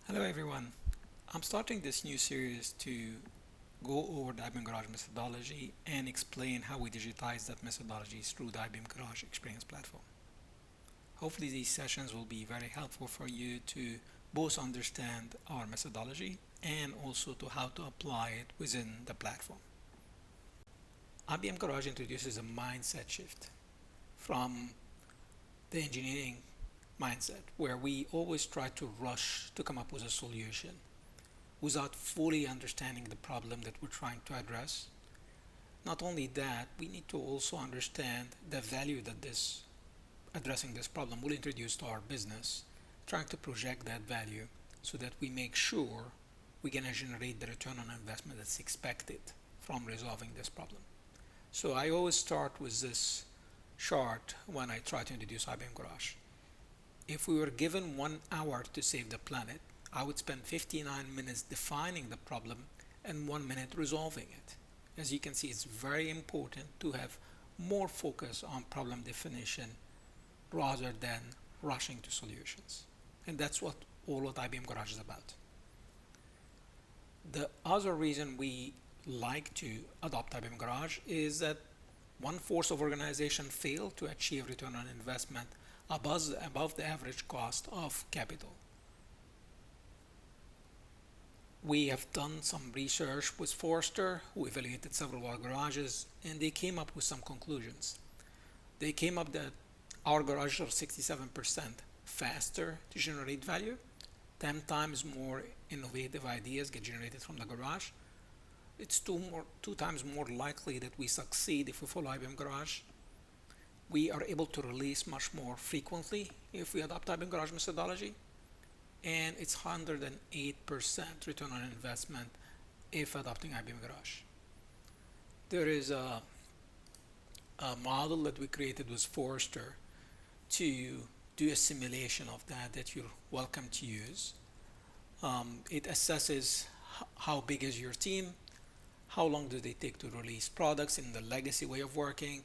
Hello everyone. I'm starting this new series to go over the IBM Garage methodology and explain how we digitize that methodology through the IBM Garage Experience platform. Hopefully these sessions will be very helpful for you to both understand our methodology and also to how to apply it within the platform. IBM Garage introduces a mindset shift from the engineering mindset where we always try to rush to come up with a solution without fully understanding the problem that we're trying to address. Not only that, we need to also understand the value that this addressing this problem will introduce to our business, trying to project that value so that we make sure we're going to generate the return on investment that's expected from resolving this problem. So I always start with this chart when I try to introduce IBM Garage. If we were given 1 hour to save the planet, I would spend 59 minutes defining the problem and 1 minute resolving it. As you can see, it's very important to have more focus on problem definition rather than rushing to solutions. And that's what all of IBM Garage is about. The other reason we like to adopt IBM Garage is that one force of organization fail to achieve return on investment above the average cost of capital. We have done some research with Forrester, who evaluated several of our garages, and they came up with some conclusions. They came up that our garages are 67% faster to generate value, 10 times more innovative ideas get generated from the garage. It's two times more likely that we succeed if we follow IBM Garage. We are able to release much more frequently if we adopt IBM Garage methodology. And it's 108% return on investment if adopting IBM Garage. There is a model that we created with Forrester to do a simulation of that you're welcome to use. It assesses how big is your team, how long do they take to release products in the legacy way of working,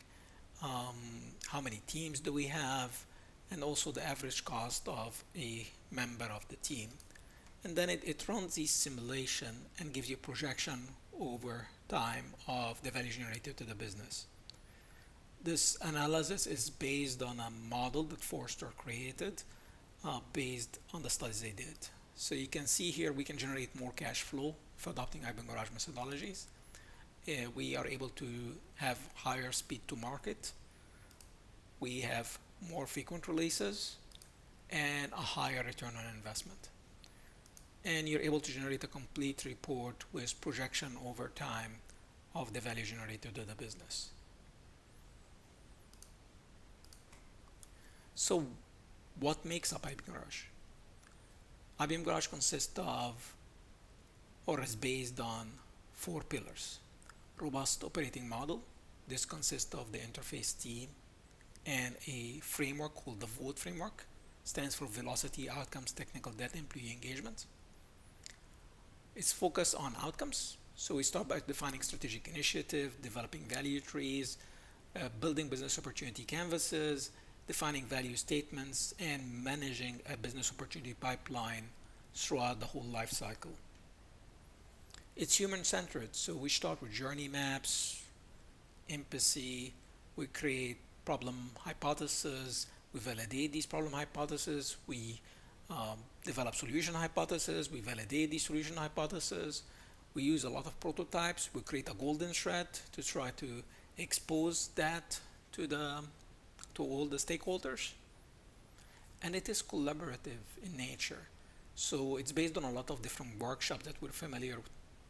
how many teams do we have, and also the average cost of a member of the team. And then it runs this simulation and gives you a projection over time of the value generated to the business. This analysis is based on a model that Forrester created based on the studies they did. So you can see here we can generate more cash flow for adopting IBM Garage methodologies. We are able to have higher speed to market. We have more frequent releases and a higher return on investment. And you're able to generate a complete report with projection over time of the value generated to the business. So what makes up IBM Garage? IBM Garage consists of or is based on 4 pillars. Robust operating model. This consists of the interface team and a framework called the VOTE framework. Stands for Velocity, Outcomes, Technical Debt, Employee Engagement. It's focused on outcomes. So we start by defining strategic initiative, developing value trees, building business opportunity canvases, defining value statements, and managing a business opportunity pipeline throughout the whole life cycle. It's human-centered, so we start with journey maps, empathy, we create problem hypotheses, we validate these problem hypotheses, we develop solution hypotheses, we validate these solution hypotheses, we use a lot of prototypes, we create a golden thread to try to expose that to all the stakeholders. And it is collaborative in nature. So it's based on a lot of different workshops that we're familiar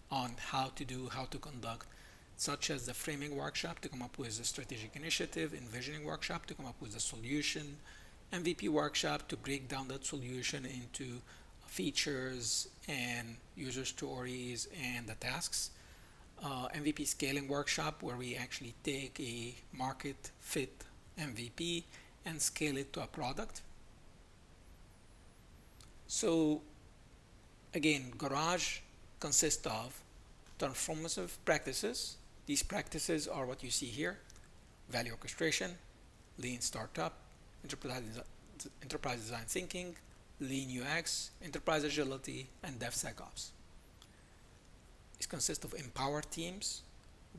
on how to conduct, such as the framing workshop to come up with a strategic initiative, envisioning workshop to come up with a solution, MVP workshop to break down that solution into features and user stories and the tasks. MVP scaling workshop where we actually take a market fit MVP and scale it to a product. So again, Garage consists of transformative practices. These practices are what you see here: value orchestration, lean startup, enterprise design thinking, lean UX, enterprise agility, and DevSecOps. It consists of empowered teams.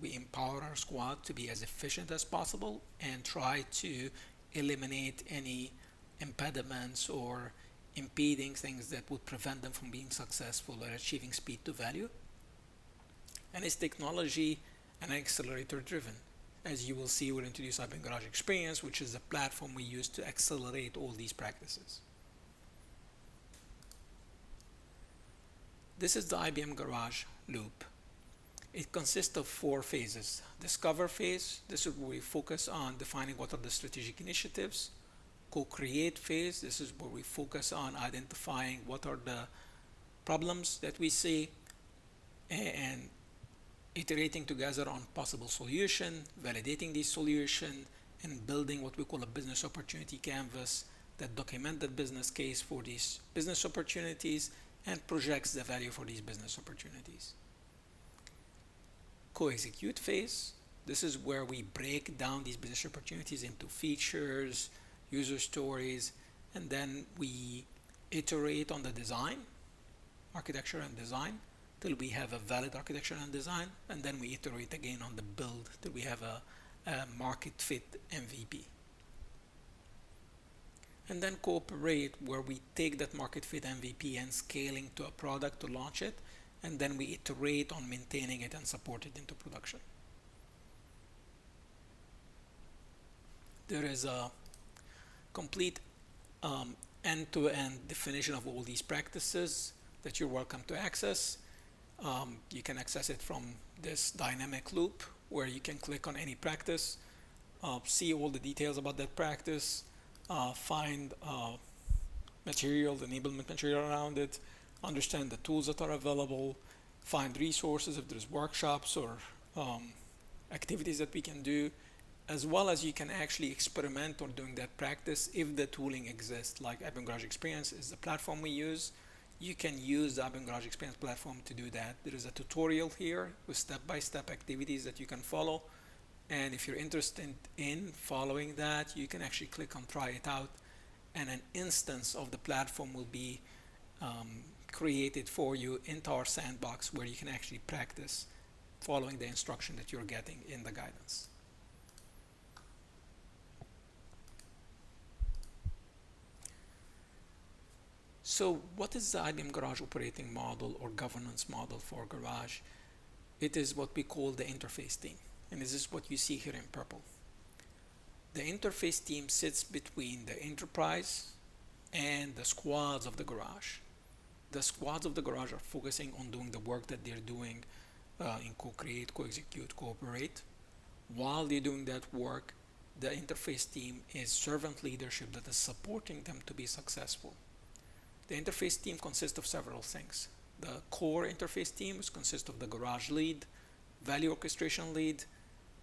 We empower our squad to be as efficient as possible and try to eliminate any impediments or impeding things that would prevent them from being successful or achieving speed to value. And it's technology and accelerator driven. As you will see, we'll introduce IBM Garage Experience, which is the platform we use to accelerate all these practices. This is the IBM Garage loop. It consists of 4 phases. Discover phase, this is where we focus on defining what are the strategic initiatives. Co-create phase, this is where we focus on identifying what are the problems that we see and iterating together on possible solution, validating these solution, and building what we call a business opportunity canvas that documents the business case for these business opportunities and projects the value for these business opportunities. Co-execute phase, this is where we break down these business opportunities into features, user stories, and then we iterate on the design, architecture and design, till we have a valid architecture and design, and then we iterate again on the build till we have a market fit MVP. And then cooperate, where we take that market fit MVP and scaling to a product to launch it, and then we iterate on maintaining it and support it into production. There is a complete end-to-end definition of all these practices that you're welcome to access. You can access it from this dynamic loop where you can click on any practice, see all the details about that practice, find material, the enablement material around it, understand the tools that are available, find resources if there's workshops or activities that we can do, as well as you can actually experiment on doing that practice if the tooling exists. Like IBM Garage Experience is the platform we use. You can use the IBM Garage Experience platform to do that. There is a tutorial here with step-by-step activities that you can follow. And if you're interested in following that, you can actually click on try it out, and an instance of the platform will be created for you into our sandbox where you can actually practice following the instruction that you're getting in the guidance. So what is the IBM Garage operating model or governance model for Garage? It is what we call the interface team. And this is what you see here in purple. The interface team sits between the enterprise and the squads of the Garage. The squads of the Garage are focusing on doing the work that they're doing in co-create, co-execute, cooperate. While they're doing that work, the interface team is servant leadership that is supporting them to be successful. The interface team consists of several things. The core interface teams consist of the Garage lead, value orchestration lead,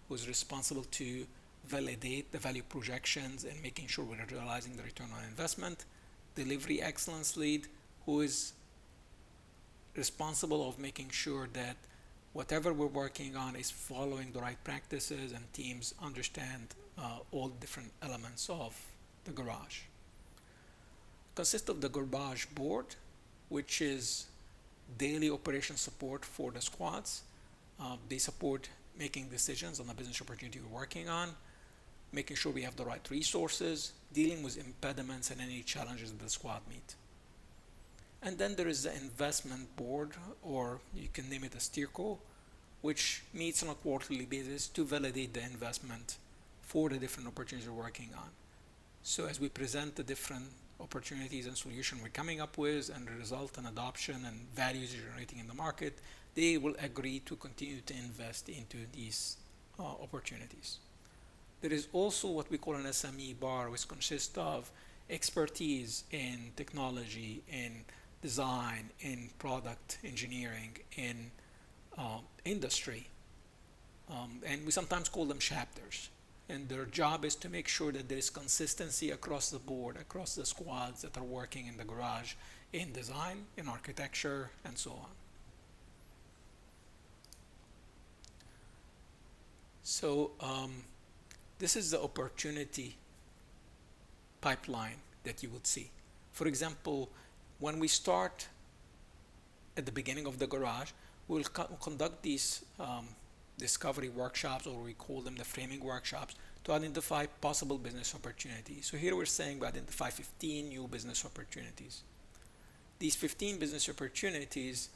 who is responsible to validate the value projections and making sure we're realizing the return on investment, delivery excellence lead, who is responsible of making sure that whatever we're working on is following the right practices and teams understand all different elements of the Garage. Consists of the Garage board, which is daily operation support for the squads. They support making decisions on the business opportunity we're working on, making sure we have the right resources, dealing with impediments and any challenges that the squad meet. And then there is the investment board, or you can name it a steerco, which meets on a quarterly basis to validate the investment for the different opportunities we're working on. So as we present the different opportunities and solutions we're coming up with and the result and adoption and values generating in the market, they will agree to continue to invest into these opportunities. There is also what we call an SME bar, which consists of expertise in technology, in design, in product engineering, in industry. And we sometimes call them chapters. And their job is to make sure that there is consistency across the board, across the squads that are working in the Garage, in design, in architecture, and so on. So this is the opportunity pipeline that you would see. For example, when we start at the beginning of the garage, we'll conduct these discovery workshops, or we call them the framing workshops, to identify possible business opportunities. So here we're saying we identify 15 new business opportunities. These 15 business opportunities,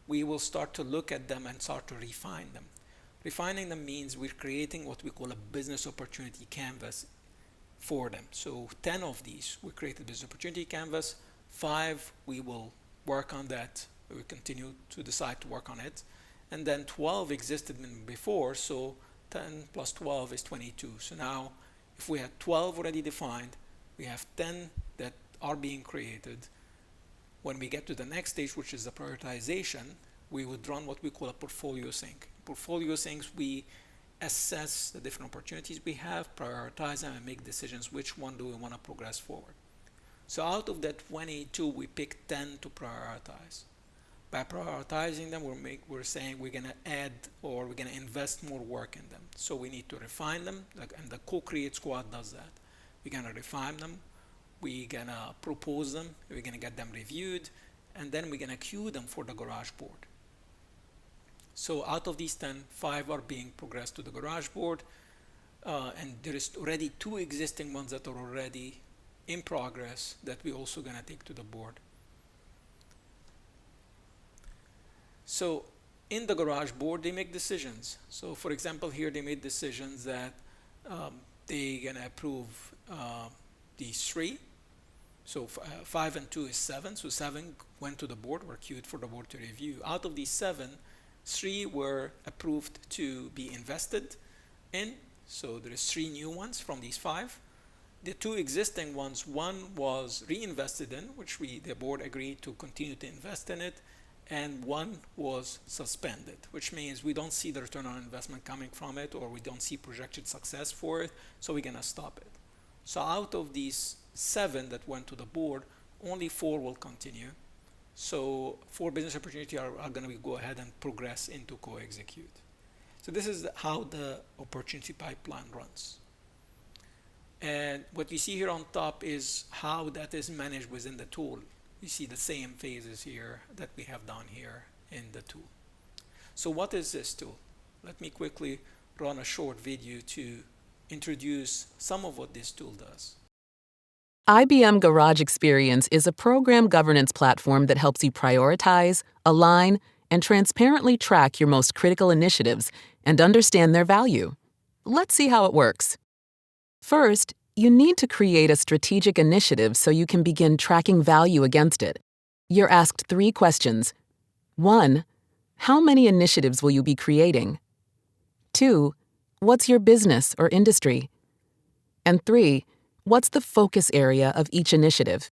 we will start to look at them and start to refine them. Refining them means we're creating what we call a business opportunity canvas for them. So 10 of these, we created business opportunity canvas. 5, we will work on that. We will continue to decide to work on it. And then 12 existed before, so 10 plus 12 is 22. So now, if we had 12 already defined, we have 10 that are being created. When we get to the next stage, which is the prioritization, we would run what we call a portfolio sync. Portfolio syncs, we assess the different opportunities we have, prioritize them, and make decisions which one do we want to progress forward. So out of that 22, we pick 10 to prioritize. By prioritizing them, we're saying we're going to add, or we're going to invest more work in them. So we need to refine them, and the co-create squad does that. We're going to refine them, we're going to propose them, we're going to get them reviewed, and then we're going to queue them for the garage board. So out of these 10, 5 are being progressed to the garage board, and there is already 2 existing ones that are already in progress that we're also going to take to the board. So in the garage board, they make decisions. So for example, here they made decisions that they're going to approve these 3. So 5 and 2 is 7. So 7 went to the board, were queued for the board to review. Out of these 7, 3 were approved to be invested in. So there is 3 new ones from these 5. The 2 existing ones, 1 was reinvested in, which the board agreed to continue to invest in it, and 1 was suspended, which means we don't see the return on investment coming from it, or we don't see projected success for it, so we're going to stop it. So out of these 7 that went to the board, only 4 will continue. So 4 business opportunities are going to go ahead and progress into co-execute. So this is how the opportunity pipeline runs. And what you see here on top is how that is managed within the tool. You see the same phases here that we have down here in the tool. So what is this tool? Let me quickly run a short video to introduce some of what this tool does. IBM Garage Experience is a program governance platform that helps you prioritize, align, and transparently track your most critical initiatives and understand their value. Let's see how it works. First, you need to create a strategic initiative so you can begin tracking value against it. You're asked 3 questions. 1. How many initiatives will you be creating? 2. What's your business or industry? And 3. What's the focus area of each initiative?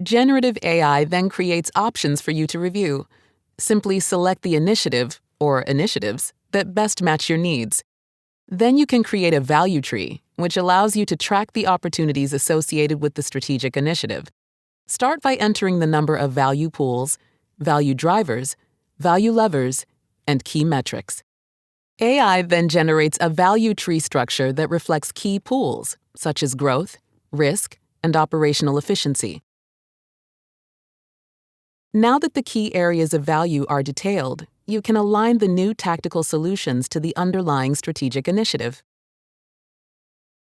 Generative AI then creates options for you to review. Simply select the initiative, or initiatives, that best match your needs. Then you can create a value tree, which allows you to track the opportunities associated with the strategic initiative. Start by entering the number of value pools, value drivers, value levers, and key metrics. AI then generates a value tree structure that reflects key pools, such as growth, risk, and operational efficiency. Now that the key areas of value are detailed, you can align the new tactical solutions to the underlying strategic initiative.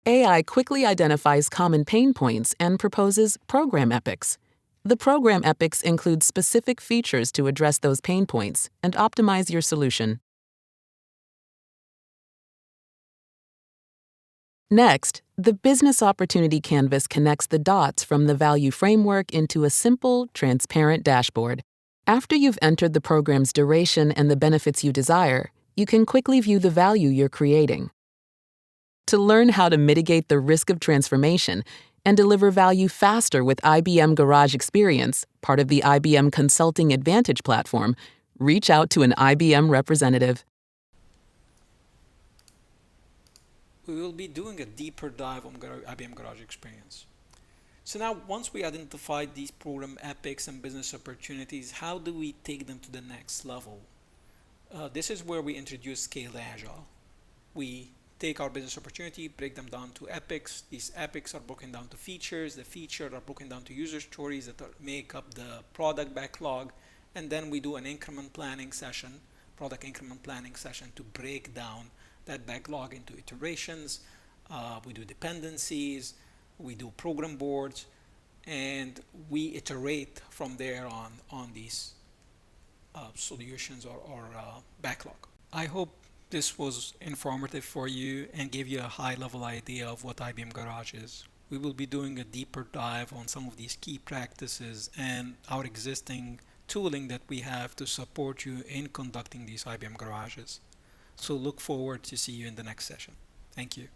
AI quickly identifies common pain points and proposes program epics. The program epics include specific features to address those pain points and optimize your solution. Next, the business opportunity canvas connects the dots from the value framework into a simple, transparent dashboard. After you've entered the program's duration and the benefits you desire, you can quickly view the value you're creating. To learn how to mitigate the risk of transformation and deliver value faster with IBM Garage Experience, part of the IBM Consulting Advantage platform, reach out to an IBM representative. We will be doing a deeper dive on IBM Garage Experience. So now, once we identified these program epics and business opportunities, how do we take them to the next level? This is where we introduce Scaled Agile. We take our business opportunity, break them down to epics. These epics are broken down to features. The features are broken down to user stories that make up the product backlog. And then we do an increment planning session, product increment planning session, to break down that backlog into iterations. We do dependencies, we do program boards, and we iterate from there on these solutions or backlog. I hope this was informative for you and gave you a high-level idea of what IBM Garage is. We will be doing a deeper dive on some of these key practices and our existing tooling that we have to support you in conducting these IBM Garages. So look forward to see you in the next session. Thank you.